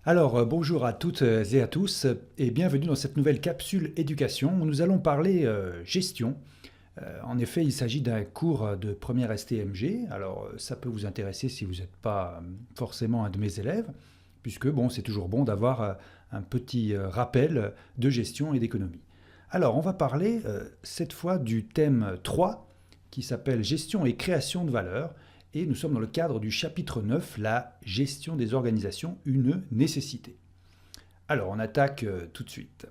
Bonjour à toutes et à tous et bienvenue dans cette nouvelle capsule éducation où nous allons parler gestion. En effet, il s'agit d'un cours de première STMG. Ça peut vous intéresser si vous n'êtes pas forcément un de mes élèves, puisque bon, c'est toujours bon d'avoir un petit rappel de gestion et d'économie. Alors, on va parler cette fois du thème 3 qui s'appelle gestion et création de valeur. Et nous sommes dans le cadre du chapitre 9, la gestion des organisations, une nécessité. Alors, on attaque tout de suite.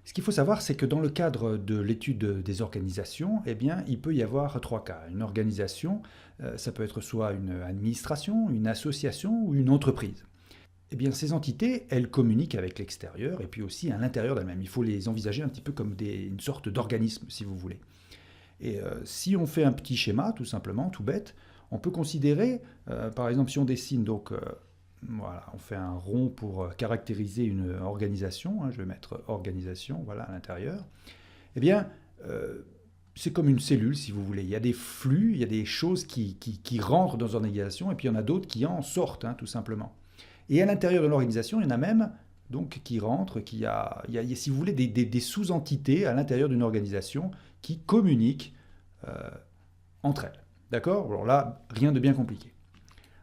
Ce qu'il faut savoir, c'est que dans le cadre de l'étude des organisations, eh bien, il peut y avoir trois cas. Une organisation, ça peut être soit une administration, une association ou une entreprise. Eh bien, ces entités, elles communiquent avec l'extérieur et puis aussi à l'intérieur d'elles-mêmes. Il faut les envisager un petit peu comme une sorte d'organisme, si vous voulez. Et si on fait un petit schéma, tout simplement, tout bête, on peut considérer, par exemple, si on dessine, voilà, on fait un rond pour caractériser une organisation, hein, je vais mettre organisation, voilà, à l'intérieur. Eh bien, c'est comme une cellule, si vous voulez. Il y a des flux, il y a des choses qui rentrent dans une organisation, et puis il y en a d'autres qui en sortent, hein, tout simplement. Et à l'intérieur de l'organisation, il y en a même donc, qui rentrent, si vous voulez, des sous-entités à l'intérieur d'une organisation qui communiquent entre elles. D'accord? Alors là, rien de bien compliqué.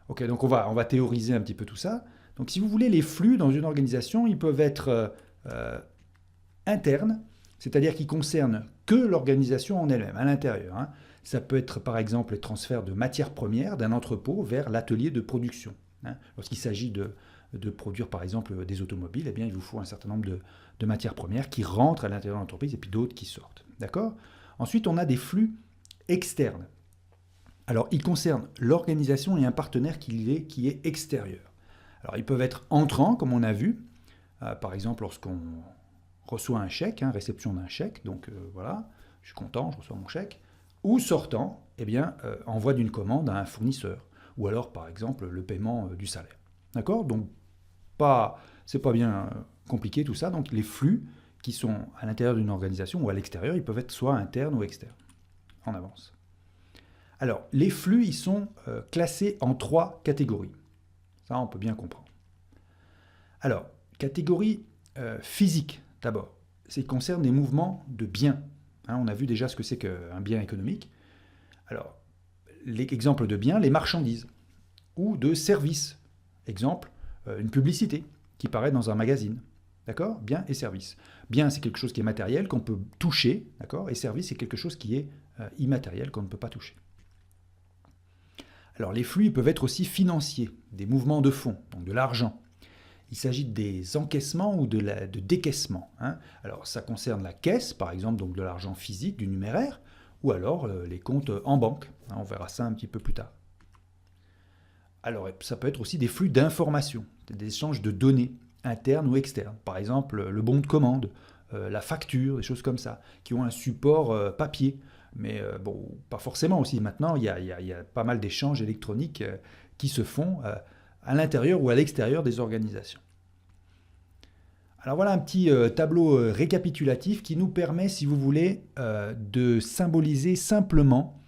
Ok, donc on va théoriser un petit peu tout ça. Donc si vous voulez, les flux dans une organisation, ils peuvent être internes, c'est-à-dire qu'ils concernent que l'organisation en elle-même, à l'intérieur. Hein. Ça peut être par exemple les transferts de matières premières d'un entrepôt vers l'atelier de production. Hein. Lorsqu'il s'agit de produire par exemple des automobiles, eh bien, il vous faut un certain nombre de matières premières qui rentrent à l'intérieur de l'entreprise et puis d'autres qui sortent. D'accord? Ensuite, on a des flux externes. Alors, ils concernent l'organisation et un partenaire qui est extérieur. Alors, ils peuvent être entrants, comme on a vu, par exemple lorsqu'on reçoit un chèque, hein, réception d'un chèque, donc voilà, je suis content, je reçois mon chèque, ou sortant, eh bien, envoi d'une commande à un fournisseur, ou alors par exemple le paiement du salaire. D'accord? Donc, c'est pas bien compliqué tout ça, donc les flux qui sont à l'intérieur d'une organisation ou à l'extérieur, ils peuvent être soit internes ou externes. En avance. Alors, les flux, ils sont classés en trois catégories. Ça, on peut bien comprendre. Alors, catégorie physique, d'abord. Ça concerne les mouvements de biens. Hein, on a vu déjà ce que c'est qu'un bien économique. Alors, l'exemple de biens, les marchandises. Ou de services. Exemple, une publicité qui paraît dans un magazine. D'accord? Biens et services. Bien, c'est quelque chose qui est matériel, qu'on peut toucher. D'accord? Et service, c'est quelque chose qui est immatériel, qu'on ne peut pas toucher. Alors les flux peuvent être aussi financiers, des mouvements de fonds, donc de l'argent. Il s'agit des encaissements ou de décaissements. Hein. Alors ça concerne la caisse, par exemple, donc de l'argent physique, du numéraire, ou alors les comptes en banque. Hein, on verra ça un petit peu plus tard. Alors ça peut être aussi des flux d'informations, des échanges de données internes ou externes. Par exemple, le bon de commande, la facture, des choses comme ça, qui ont un support papier. Mais bon, pas forcément aussi. Maintenant, il y a pas mal d'échanges électroniques qui se font à l'intérieur ou à l'extérieur des organisations. Alors voilà un petit tableau récapitulatif qui nous permet, si vous voulez, de symboliser simplement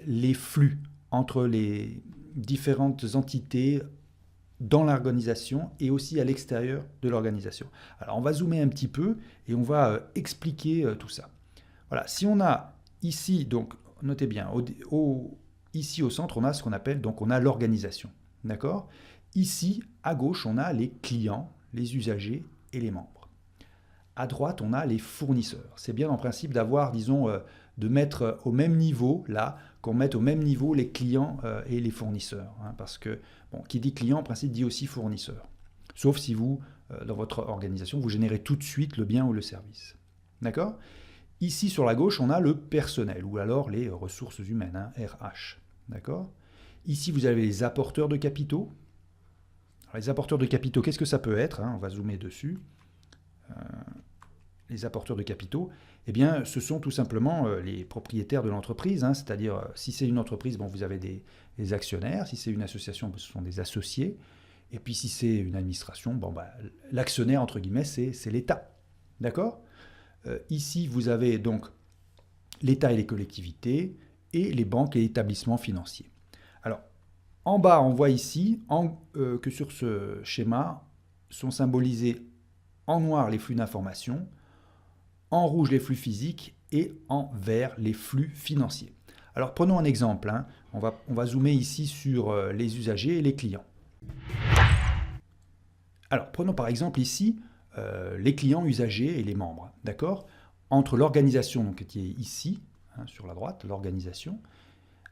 les flux entre les différentes entités dans l'organisation et aussi à l'extérieur de l'organisation. Alors on va zoomer un petit peu et on va expliquer tout ça. Voilà, si on a ici, donc notez bien, ici au centre, on a ce qu'on appelle, donc on a l'organisation. D'accord? Ici, à gauche, on a les clients, les usagers et les membres. À droite, on a les fournisseurs. C'est bien en principe d'avoir, disons, de mettre au même niveau, là, qu'on mette au même niveau les clients et les fournisseurs. Hein, parce que, bon, qui dit client, en principe, dit aussi fournisseur. Sauf si vous, dans votre organisation, vous générez tout de suite le bien ou le service. D'accord? Ici, sur la gauche, on a le personnel, ou alors les ressources humaines, hein, RH. D'accord? Ici, vous avez les apporteurs de capitaux. Alors, les apporteurs de capitaux, qu'est-ce que ça peut être, hein? On va zoomer dessus. Les apporteurs de capitaux, eh bien, ce sont tout simplement les propriétaires de l'entreprise. Hein, c'est-à-dire, si c'est une entreprise, bon, vous avez des actionnaires. Si c'est une association, ce sont des associés. Et puis, si c'est une administration, bon, l'actionnaire, entre guillemets, c'est l'État. D'accord? Ici, vous avez donc l'État et les collectivités, et les banques et établissements financiers. Alors, en bas, on voit ici que sur ce schéma sont symbolisés en noir les flux d'informations, en rouge les flux physiques et en vert les flux financiers. Alors prenons un exemple, hein. On va zoomer ici sur les usagers et les clients. Alors prenons par exemple ici les clients usagers et les membres, d'accord? Entre l'organisation qui est ici, hein, sur la droite, l'organisation.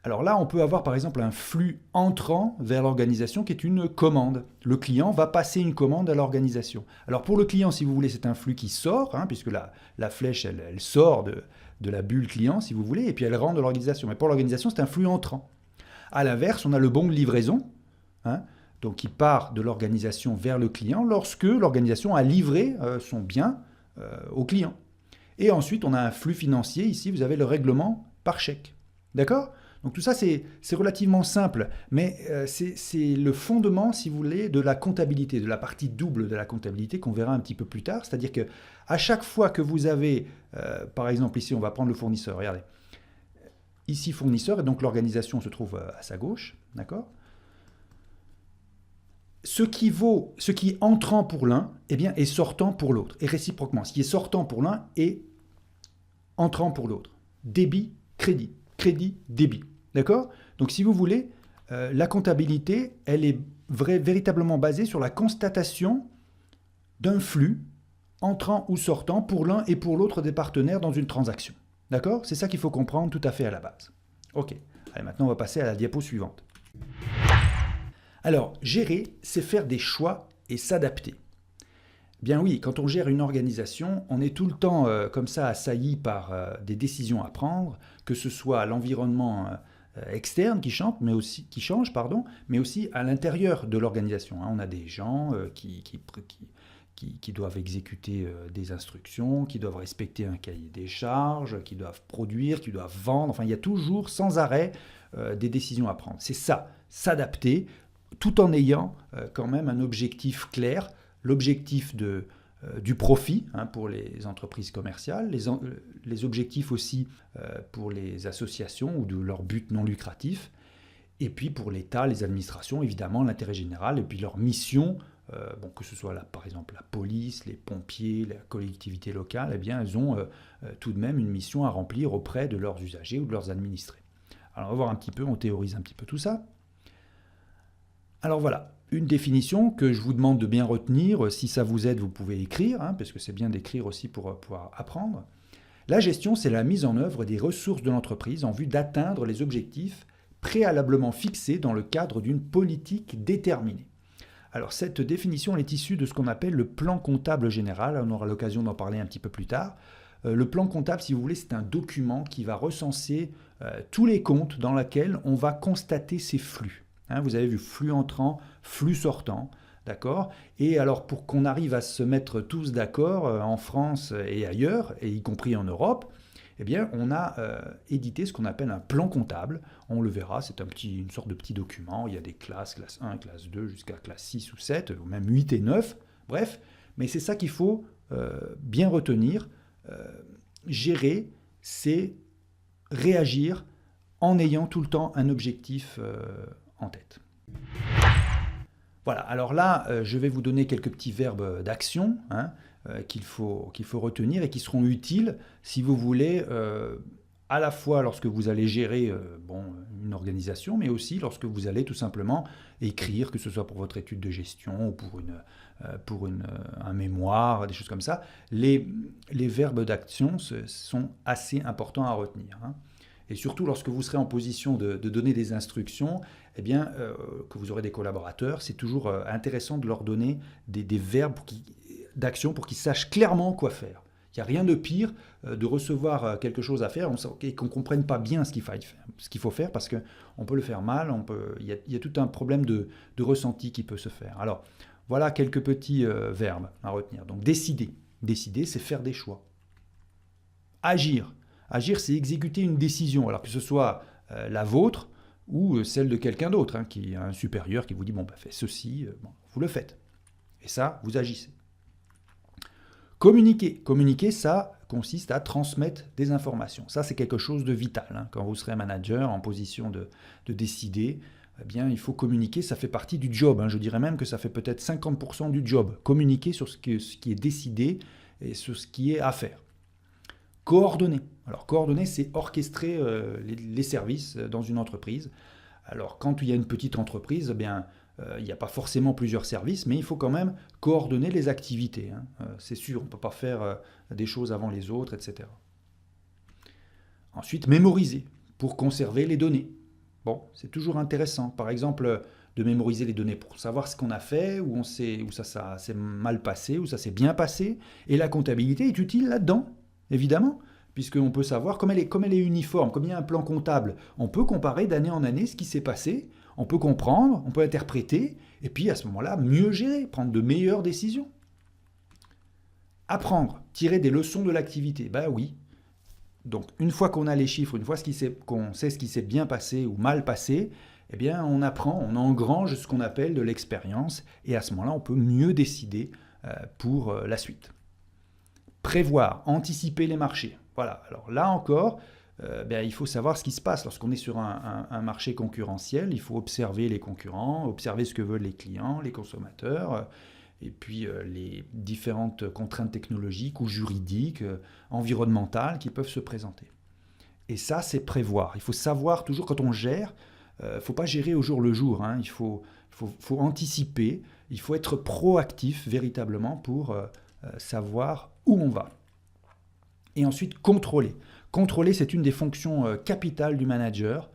Alors là, on peut avoir par exemple un flux entrant vers l'organisation qui est une commande. Le client va passer une commande à l'organisation. Alors pour le client, si vous voulez, c'est un flux qui sort, hein, puisque la flèche, elle sort de la bulle client, si vous voulez, et puis elle rentre de l'organisation. Mais pour l'organisation, c'est un flux entrant. À l'inverse, on a le bon de livraison, hein, donc qui part de l'organisation vers le client lorsque l'organisation a livré son bien au client. Et ensuite, on a un flux financier. Ici, vous avez le règlement par chèque. D'accord ? Donc tout ça, c'est relativement simple, mais c'est le fondement, si vous voulez, de la comptabilité, de la partie double de la comptabilité qu'on verra un petit peu plus tard. C'est-à-dire qu'à chaque fois que vous avez, par exemple ici, on va prendre le fournisseur, regardez. Ici, fournisseur, et donc l'organisation se trouve à sa gauche, d'accord ? Ce qui est entrant pour l'un, eh bien, est sortant pour l'autre, et réciproquement. Ce qui est sortant pour l'un est entrant pour l'autre. Débit, crédit, crédit, débit. D'accord ? Donc, si vous voulez, la comptabilité, elle est véritablement basée sur la constatation d'un flux entrant ou sortant pour l'un et pour l'autre des partenaires dans une transaction. D'accord ? C'est ça qu'il faut comprendre tout à fait à la base. Ok. Allez, maintenant, on va passer à la diapo suivante. Alors, gérer, c'est faire des choix et s'adapter. Bien oui, quand on gère une organisation, on est tout le temps comme ça assailli par des décisions à prendre, que ce soit l'environnement externe qui change, mais aussi à l'intérieur de l'organisation. On a des gens qui doivent exécuter des instructions, qui doivent respecter un cahier des charges, qui doivent produire, qui doivent vendre. Enfin, il y a toujours, sans arrêt, des décisions à prendre. C'est ça, s'adapter, tout en ayant quand même un objectif clair, l'objectif du profit pour les entreprises commerciales, les objectifs aussi pour les associations ou de leur but non lucratif, et puis pour l'État, les administrations, évidemment, l'intérêt général, et puis leur mission, que ce soit par exemple la police, les pompiers, la collectivité locale, eh bien, elles ont tout de même une mission à remplir auprès de leurs usagers ou de leurs administrés. Alors on va voir un petit peu, on théorise un petit peu tout ça. Alors voilà, une définition que je vous demande de bien retenir. Si ça vous aide, vous pouvez écrire, parce que c'est bien d'écrire aussi pour pouvoir apprendre. La gestion, c'est la mise en œuvre des ressources de l'entreprise en vue d'atteindre les objectifs préalablement fixés dans le cadre d'une politique déterminée. Alors cette définition elle est issue de ce qu'on appelle le plan comptable général. On aura l'occasion d'en parler un petit peu plus tard. Le plan comptable, si vous voulez, c'est un document qui va recenser tous les comptes dans lesquels on va constater ces flux. Vous avez vu flux entrant, flux sortant, d'accord ? Et alors pour qu'on arrive à se mettre tous d'accord en France et ailleurs, et y compris en Europe, eh bien on a édité ce qu'on appelle un plan comptable. On le verra, c'est une sorte de petit document. Il y a des classes, classe 1, classe 2, jusqu'à classe 6 ou 7, ou même 8 et 9, bref. Mais c'est ça qu'il faut bien retenir. Gérer, c'est réagir en ayant tout le temps un objectif en tête. Voilà, alors là, je vais vous donner quelques petits verbes d'action qu'il faut retenir et qui seront utiles si vous voulez, à la fois lorsque vous allez gérer une organisation, mais aussi lorsque vous allez tout simplement écrire, que ce soit pour votre étude de gestion ou pour un mémoire, des choses comme ça. Les verbes d'action sont assez importants à retenir. Et surtout lorsque vous serez en position de donner des instructions, eh bien, que vous aurez des collaborateurs, c'est toujours intéressant de leur donner des verbes d'action pour qu'ils sachent clairement quoi faire. Il n'y a rien de pire de recevoir quelque chose à faire et qu'on ne comprenne pas bien ce qu'il faut faire parce qu'on peut le faire mal, il y a tout un problème de ressenti qui peut se faire. Alors, voilà quelques petits verbes à retenir. Donc, décider. Décider, c'est faire des choix. Agir. Agir, c'est exécuter une décision, alors que ce soit la vôtre ou celle de quelqu'un d'autre, qui a un supérieur qui vous dit « bon, fais ceci », vous le faites. Et ça, vous agissez. Communiquer. Communiquer, ça consiste à transmettre des informations. Ça, c'est quelque chose de vital, hein. Quand vous serez manager en position de décider, eh bien, il faut communiquer. Ça fait partie du job, hein. Je dirais même que ça fait peut-être 50% du job. Communiquer sur ce qui est décidé et sur ce qui est à faire. Coordonner. Alors, coordonner, c'est orchestrer les services dans une entreprise. Alors, quand il y a une petite entreprise, eh bien, il n'y a pas forcément plusieurs services, mais il faut quand même coordonner les activités, hein. C'est sûr, on ne peut pas faire des choses avant les autres, etc. Ensuite, mémoriser pour conserver les données. Bon, c'est toujours intéressant. Par exemple, de mémoriser les données pour savoir ce qu'on a fait, où ça s'est mal passé, où ça s'est bien passé. Et la comptabilité est utile là-dedans, évidemment, puisqu'on peut savoir, comme elle est uniforme, comme il y a un plan comptable, on peut comparer d'année en année ce qui s'est passé, on peut comprendre, on peut interpréter, et puis à ce moment-là, mieux gérer, prendre de meilleures décisions. Apprendre, tirer des leçons de l'activité, ben oui. Donc une fois qu'on a les chiffres, une fois qu'on sait ce qui s'est bien passé ou mal passé, eh bien on apprend, on engrange ce qu'on appelle de l'expérience, et à ce moment-là, on peut mieux décider pour la suite. Prévoir, anticiper les marchés. Voilà, alors là encore, il faut savoir ce qui se passe lorsqu'on est sur un marché concurrentiel. Il faut observer les concurrents, observer ce que veulent les clients, les consommateurs, et puis les différentes contraintes technologiques ou juridiques, environnementales qui peuvent se présenter. Et ça, c'est prévoir. Il faut savoir toujours quand on gère, il ne faut pas gérer au jour le jour, hein. Il faut anticiper, il faut être proactif véritablement pour savoir où on va. Et ensuite, contrôler. Contrôler, c'est une des fonctions capitales du manager,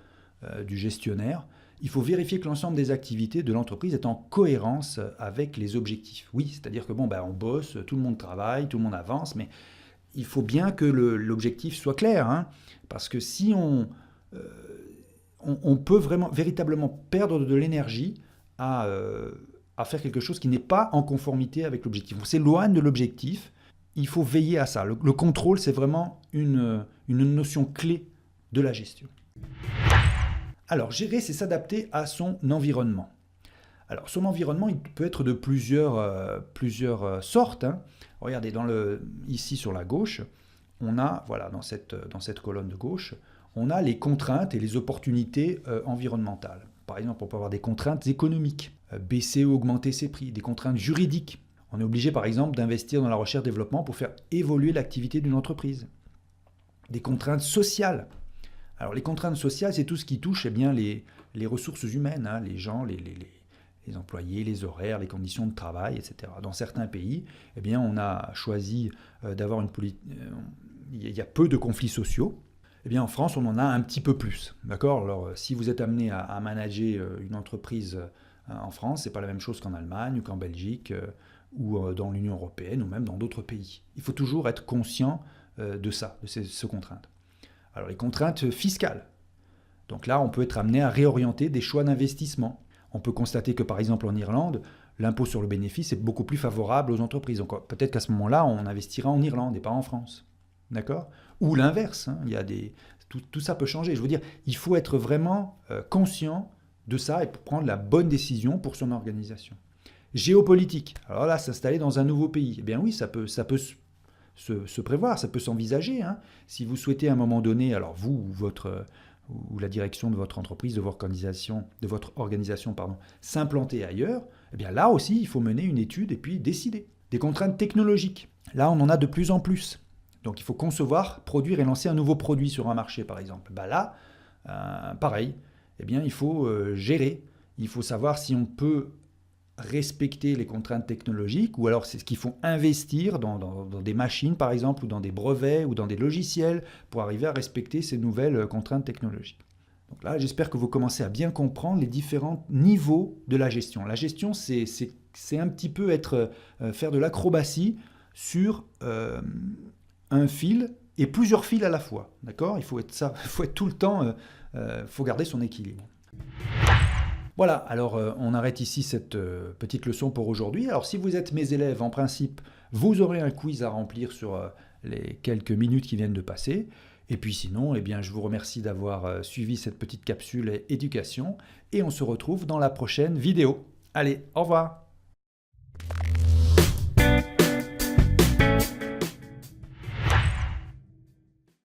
du gestionnaire. Il faut vérifier que l'ensemble des activités de l'entreprise est en cohérence avec les objectifs. Oui, c'est-à-dire que on bosse, tout le monde travaille, tout le monde avance, mais il faut bien que l'objectif soit clair, hein, parce que si on peut véritablement perdre de l'énergie à faire quelque chose qui n'est pas en conformité avec l'objectif. On s'éloigne de l'objectif. Il faut veiller à ça. Le contrôle, c'est vraiment une notion clé de la gestion. Alors, gérer, c'est s'adapter à son environnement. Alors, son environnement, il peut être de plusieurs sortes, hein. Regardez, ici sur la gauche, on a, voilà, dans cette colonne de gauche, on a les contraintes et les opportunités environnementales. Par exemple, on peut avoir des contraintes économiques, baisser ou augmenter ses prix, des contraintes juridiques. On est obligé, par exemple, d'investir dans la recherche-développement pour faire évoluer l'activité d'une entreprise. Des contraintes sociales. Alors, les contraintes sociales, c'est tout ce qui touche les ressources humaines, hein, les gens, les employés, les horaires, les conditions de travail, etc. Dans certains pays, on a choisi d'avoir une politique. Il y a peu de conflits sociaux. En France, on en a un petit peu plus. D'accord ? Alors, si vous êtes amené à manager une entreprise en France, ce n'est pas la même chose qu'en Allemagne ou qu'en Belgique ou dans l'Union européenne ou même dans d'autres pays. Il faut toujours être conscient de ça, de ces contraintes. Alors, les contraintes fiscales. Donc là, on peut être amené à réorienter des choix d'investissement. On peut constater que, par exemple, en Irlande, l'impôt sur le bénéfice est beaucoup plus favorable aux entreprises. Donc peut-être qu'à ce moment-là, on investira en Irlande et pas en France. D'accord ? Ou l'inverse, hein, tout ça peut changer. Je veux dire, il faut être vraiment conscient de ça et pour prendre la bonne décision pour son organisation. Géopolitique. Alors là, s'installer dans un nouveau pays. Eh bien oui, ça peut se prévoir, ça peut s'envisager, hein. Si vous souhaitez à un moment donné, alors vous ou la direction de votre entreprise, de votre organisation, s'implanter ailleurs, eh bien là aussi, il faut mener une étude et puis décider. Des contraintes technologiques. Là, on en a de plus en plus. Donc il faut concevoir, produire et lancer un nouveau produit sur un marché, par exemple. Là, pareil, il faut gérer. Il faut savoir si on peut respecter les contraintes technologiques ou alors c'est ce qu'il faut investir dans des machines, par exemple, ou dans des brevets ou dans des logiciels pour arriver à respecter ces nouvelles contraintes technologiques. Donc là, j'espère que vous commencez à bien comprendre les différents niveaux de la gestion. La gestion, c'est un petit peu faire de l'acrobatie sur un fil et plusieurs fils à la fois. D'accord ? Il faut être tout le temps, faut garder son équilibre. Voilà, alors on arrête ici cette petite leçon pour aujourd'hui. Alors si vous êtes mes élèves, en principe, vous aurez un quiz à remplir sur les quelques minutes qui viennent de passer. Et puis sinon, je vous remercie d'avoir suivi cette petite capsule éducation et on se retrouve dans la prochaine vidéo. Allez, au revoir!